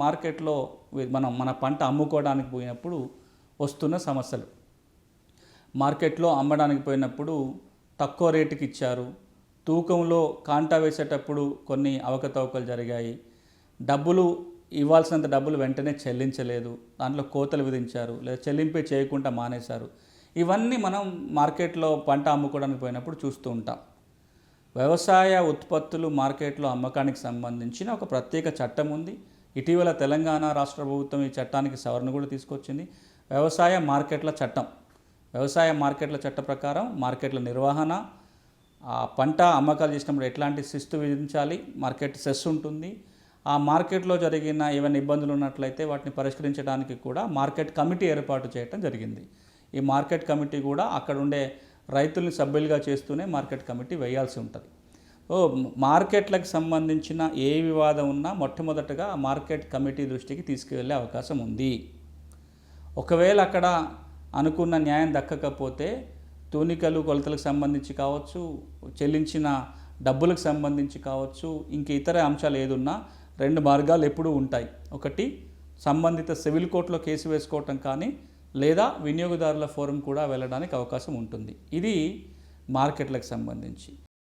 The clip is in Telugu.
మార్కెట్లో మన పంట అమ్ముకోవడానికి పోయినప్పుడు వస్తున్న సమస్యలు. మార్కెట్లో అమ్మడానికి పోయినప్పుడు తక్కువ రేటుకి ఇచ్చారు. తూకంలో కాంటా వేసేటప్పుడు కొన్ని అవకతవకలు జరిగాయి. ఇవ్వాల్సినంత డబ్బులు వెంటనే చెల్లించలేదు. దాంట్లో కోతలు విధించారు, లేదా చెల్లింపే చేయకుండా మానేశారు. ఇవన్నీ మనం మార్కెట్లో పంట అమ్ముకోవడానికి పోయినప్పుడు చూస్తూ ఉంటాం. వ్యవసాయ ఉత్పత్తులు మార్కెట్లో అమ్మకానికి సంబంధించిన ఒక ప్రత్యేక చట్టం ఉంది. ఇటీవల తెలంగాణ రాష్ట్ర ప్రభుత్వం ఈ చట్టానికి సవరణ కూడా తీసుకొచ్చింది. వ్యవసాయ మార్కెట్ల చట్ట ప్రకారం మార్కెట్ల నిర్వహణ, పంట అమ్మకాలు చేసినప్పుడు ఎట్లాంటి శిస్తు విధించాలి, మార్కెట్ సెస్ ఉంటుంది. ఆ మార్కెట్లో జరిగిన ఏమైనా ఇబ్బందులు ఉన్నట్లయితే వాటిని పరిష్కరించడానికి కూడా మార్కెట్ కమిటీ ఏర్పాటు చేయడం జరిగింది. ఈ మార్కెట్ కమిటీ కూడా అక్కడ ఉండే రైతుల్ని సభ్యులుగా చేస్తూనే మార్కెట్ కమిటీ వేయాల్సి ఉంటుంది. మార్కెట్లకు సంబంధించిన ఏ వివాదం ఉన్నా మొట్టమొదటగా మార్కెట్ కమిటీ దృష్టికి తీసుకువెళ్ళే అవకాశం ఉంది. ఒకవేళ అక్కడ అనుకున్న న్యాయం దక్కకపోతే తూనికలు కొలతలకు సంబంధించి కావచ్చు, చెల్లించిన డబ్బులకు సంబంధించి కావచ్చు, ఇంక ఇతర అంశాలు ఏదున్నా 2 మార్గాలు ఎప్పుడూ ఉంటాయి. ఒకటి, సంబంధిత సివిల్ కోర్టులో కేసు వేసుకోవటం కానీ, లేదా వినియోగదారుల ఫోరం కూడా వెళ్ళడానికి అవకాశం ఉంటుంది. ఇది మార్కెట్లకు సంబంధించి.